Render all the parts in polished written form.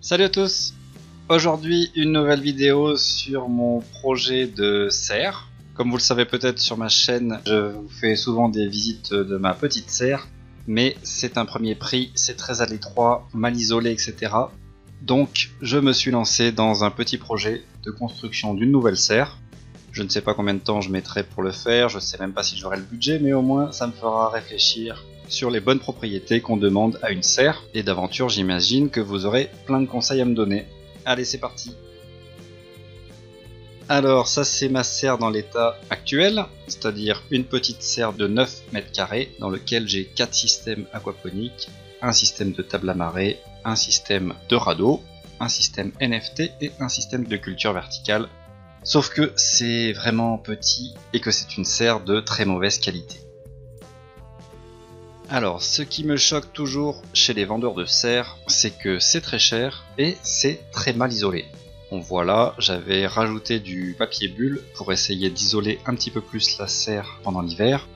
Salut à tous! Aujourd'hui, une nouvelle vidéo sur mon projet de serre. Comme vous le savez peut-être sur ma chaîne, je vous fais souvent des visites de ma petite serre, mais c'est un premier prix, c'est très à l'étroit, mal isolé, etc. Donc je me suis lancé dans un petit projet de construction d'une nouvelle serre. Je ne sais pas combien de temps je mettrai pour le faire, je ne sais même pas si j'aurai le budget, mais au moins ça me fera réfléchir sur les bonnes propriétés qu'on demande à une serre. Et d'aventure, j'imagine que vous aurez plein de conseils à me donner. Allez, c'est parti! Alors ça c'est ma serre dans l'état actuel, c'est-à-dire une petite serre de 9 mètres carrés dans lequel j'ai 4 systèmes aquaponiques, un système de table à marée, un système de radeau, un système NFT et un système de culture verticale. Sauf que c'est vraiment petit et que c'est une serre de très mauvaise qualité. Alors, ce qui me choque toujours chez les vendeurs de serres, c'est que c'est très cher et c'est très mal isolé. On voit là, j'avais rajouté du papier bulle pour essayer d'isoler un petit peu plus la serre pendant l'hiver.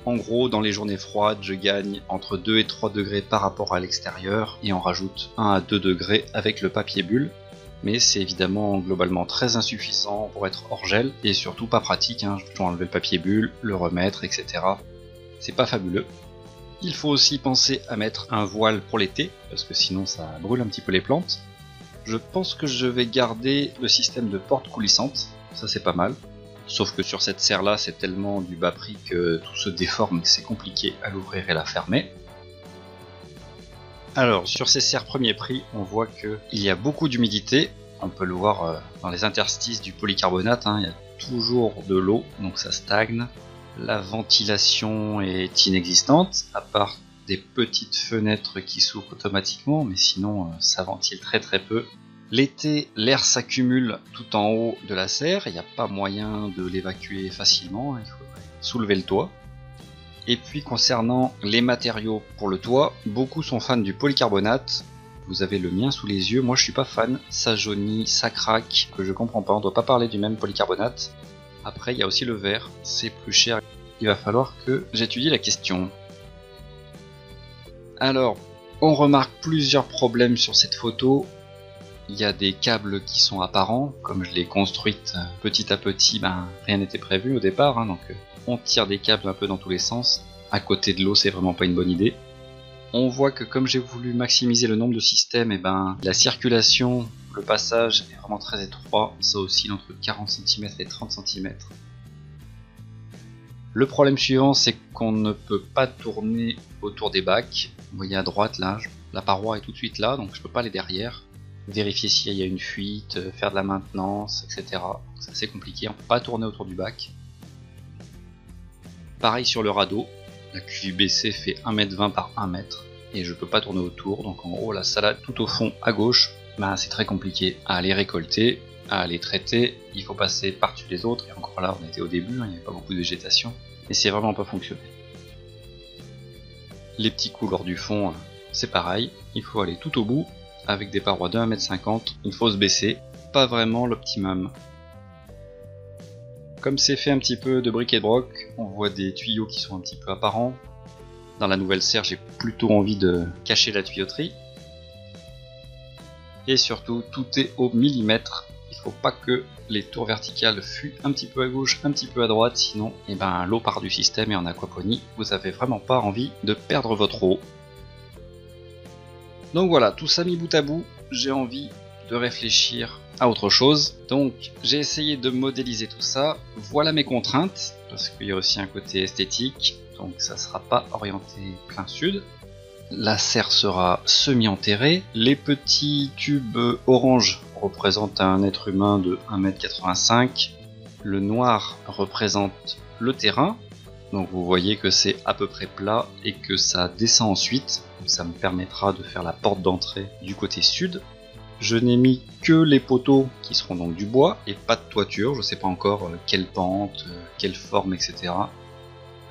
En gros, dans les journées froides, je gagne entre 2 et 3 degrés par rapport à l'extérieur et on rajoute 1 à 2 degrés avec le papier bulle. Mais c'est évidemment globalement très insuffisant pour être hors gel et surtout pas pratique, je dois enlever le papier bulle, le remettre, etc. C'est pas fabuleux. Il faut aussi penser à mettre un voile pour l'été, parce que sinon ça brûle un petit peu les plantes. Je pense que je vais garder le système de porte coulissante, ça c'est pas mal. Sauf que sur cette serre là c'est tellement du bas prix que tout se déforme et que c'est compliqué à l'ouvrir et la fermer. Alors sur ces serres premier prix, on voit qu'il y a beaucoup d'humidité. On peut le voir dans les interstices du polycarbonate, il y a toujours de l'eau, donc ça stagne. La ventilation est inexistante, à part des petites fenêtres qui s'ouvrent automatiquement, mais sinon ça ventile très très peu. L'été, l'air s'accumule tout en haut de la serre, il n'y a pas moyen de l'évacuer facilement, il faudrait soulever le toit. Et puis concernant les matériaux pour le toit, beaucoup sont fans du polycarbonate. Vous avez le mien sous les yeux, moi je suis pas fan, ça jaunit, ça craque, que je comprends pas, on doit pas parler du même polycarbonate. Après il y a aussi le verre, c'est plus cher, il va falloir que j'étudie la question. Alors, on remarque plusieurs problèmes sur cette photo. Il y a des câbles qui sont apparents, comme je l'ai construite petit à petit, rien n'était prévu au départ, donc on tire des câbles un peu dans tous les sens. À côté de l'eau, c'est vraiment pas une bonne idée. On voit que comme j'ai voulu maximiser le nombre de systèmes, la circulation, le passage est vraiment très étroit, ça oscille entre 40 cm et 30 cm. Le problème suivant, c'est qu'on ne peut pas tourner autour des bacs. Vous voyez à droite là, la paroi est tout de suite là, donc je peux pas aller derrière. Vérifier s'il y a une fuite, faire de la maintenance, etc. C'est assez compliqué, on peut pas tourner autour du bac. Pareil sur le radeau, la QVC fait 1,20 m par 1 m et je peux pas tourner autour, donc en gros la salade tout au fond à gauche, c'est très compliqué à aller récolter, à aller traiter, il faut passer par-dessus les autres, et encore là on était au début, il n'y avait pas beaucoup de végétation, et c'est vraiment pas fonctionné. Les petits couloirs du fond, c'est pareil, il faut aller tout au bout, avec des parois de 1,50 m, il faut se baisser, pas vraiment l'optimum. Comme c'est fait un petit peu de bric et de broc, on voit des tuyaux qui sont un petit peu apparents. Dans la nouvelle serre, j'ai plutôt envie de cacher la tuyauterie. Et surtout, tout est au millimètre. Il faut pas que les tours verticales fuient un petit peu à gauche, un petit peu à droite, sinon l'eau part du système et en aquaponie, vous avez vraiment pas envie de perdre votre eau. Donc voilà, tout ça mis bout à bout, j'ai envie de réfléchir à autre chose. Donc j'ai essayé de modéliser tout ça, voilà mes contraintes, parce qu'il y a aussi un côté esthétique, donc ça sera pas orienté plein sud. La serre sera semi-enterrée, les petits tubes orange représentent un être humain de 1,85 m, le noir représente le terrain, donc vous voyez que c'est à peu près plat et que ça descend ensuite, donc ça me permettra de faire la porte d'entrée du côté sud. Je n'ai mis que les poteaux qui seront donc du bois et pas de toiture, je ne sais pas encore quelle pente, quelle forme, etc.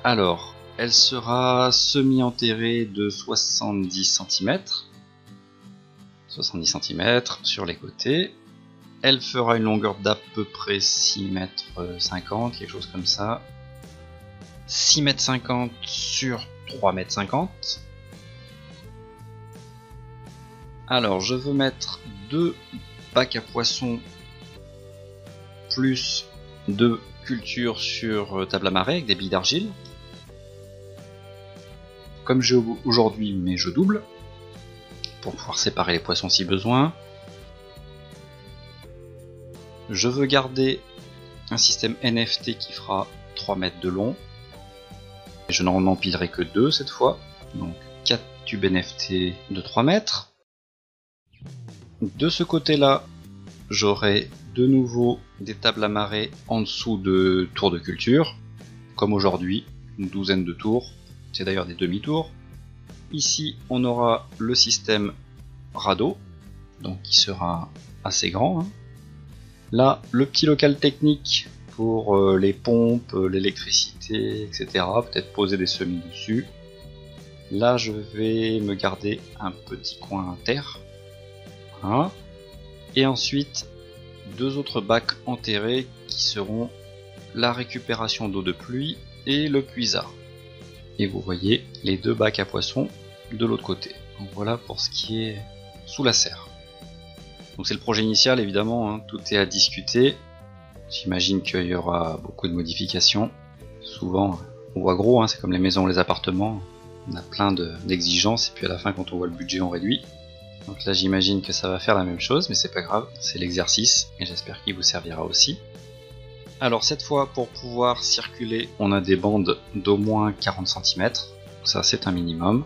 Alors, elle sera semi-enterrée de 70 cm. 70 cm sur les côtés. Elle fera une longueur d'à peu près 6,50 m, quelque chose comme ça. 6,50 m sur 3,50 m. Alors je veux mettre 2 bacs à poissons plus 2 cultures sur table à marée avec des billes d'argile. Comme j'ai aujourd'hui, mais je double pour pouvoir séparer les poissons si besoin. Je veux garder un système NFT qui fera 3 mètres de long. Je n'en empilerai que 2 cette fois, donc 4 tubes NFT de 3 mètres. De ce côté-là, j'aurai de nouveau des tables à marée en dessous de tours de culture, comme aujourd'hui, une douzaine de tours, c'est d'ailleurs des demi-tours. Ici, on aura le système radeau, donc qui sera assez grand. Là, le petit local technique pour les pompes, l'électricité, etc. Peut-être poser des semis dessus. Là, je vais me garder un petit coin terre. Voilà. Et ensuite, 2 autres bacs enterrés qui seront la récupération d'eau de pluie et le puisard. Et vous voyez les 2 bacs à poissons de l'autre côté. Donc voilà pour ce qui est sous la serre. Donc c'est le projet initial évidemment, hein, tout est à discuter. J'imagine qu'il y aura beaucoup de modifications. Souvent on voit gros, hein, c'est comme les maisons ou les appartements. On a plein d'exigences et puis à la fin quand on voit le budget on réduit. Donc là j'imagine que ça va faire la même chose, mais c'est pas grave, c'est l'exercice et j'espère qu'il vous servira aussi. Alors cette fois pour pouvoir circuler on a des bandes d'au moins 40 cm, ça c'est un minimum.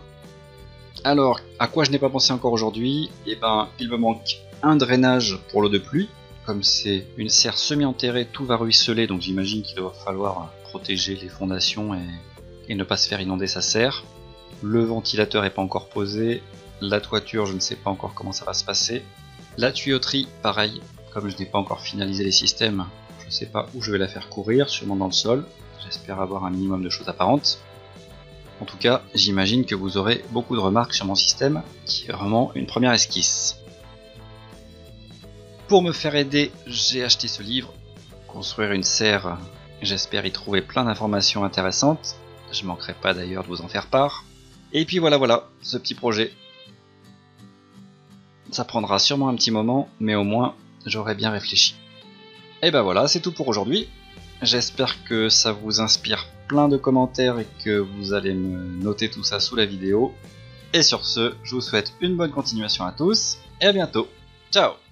Alors à quoi je n'ai pas pensé encore aujourd'hui, et ben il me manque un drainage pour l'eau de pluie. Comme c'est une serre semi-enterrée, tout va ruisseler, donc j'imagine qu'il va falloir protéger les fondations et ne pas se faire inonder sa serre. Le ventilateur n'est pas encore posé, la toiture je ne sais pas encore comment ça va se passer. La tuyauterie pareil, comme je n'ai pas encore finalisé les systèmes, je ne sais pas où je vais la faire courir, sûrement dans le sol. J'espère avoir un minimum de choses apparentes. En tout cas, j'imagine que vous aurez beaucoup de remarques sur mon système, qui est vraiment une première esquisse. Pour me faire aider, j'ai acheté ce livre, Construire une serre, j'espère y trouver plein d'informations intéressantes, je manquerai pas d'ailleurs de vous en faire part. Et puis voilà, ce petit projet. Ça prendra sûrement un petit moment, mais au moins j'aurai bien réfléchi. Et ben voilà, c'est tout pour aujourd'hui. J'espère que ça vous inspire plein de commentaires et que vous allez me noter tout ça sous la vidéo. Et sur ce, je vous souhaite une bonne continuation à tous, et à bientôt. Ciao!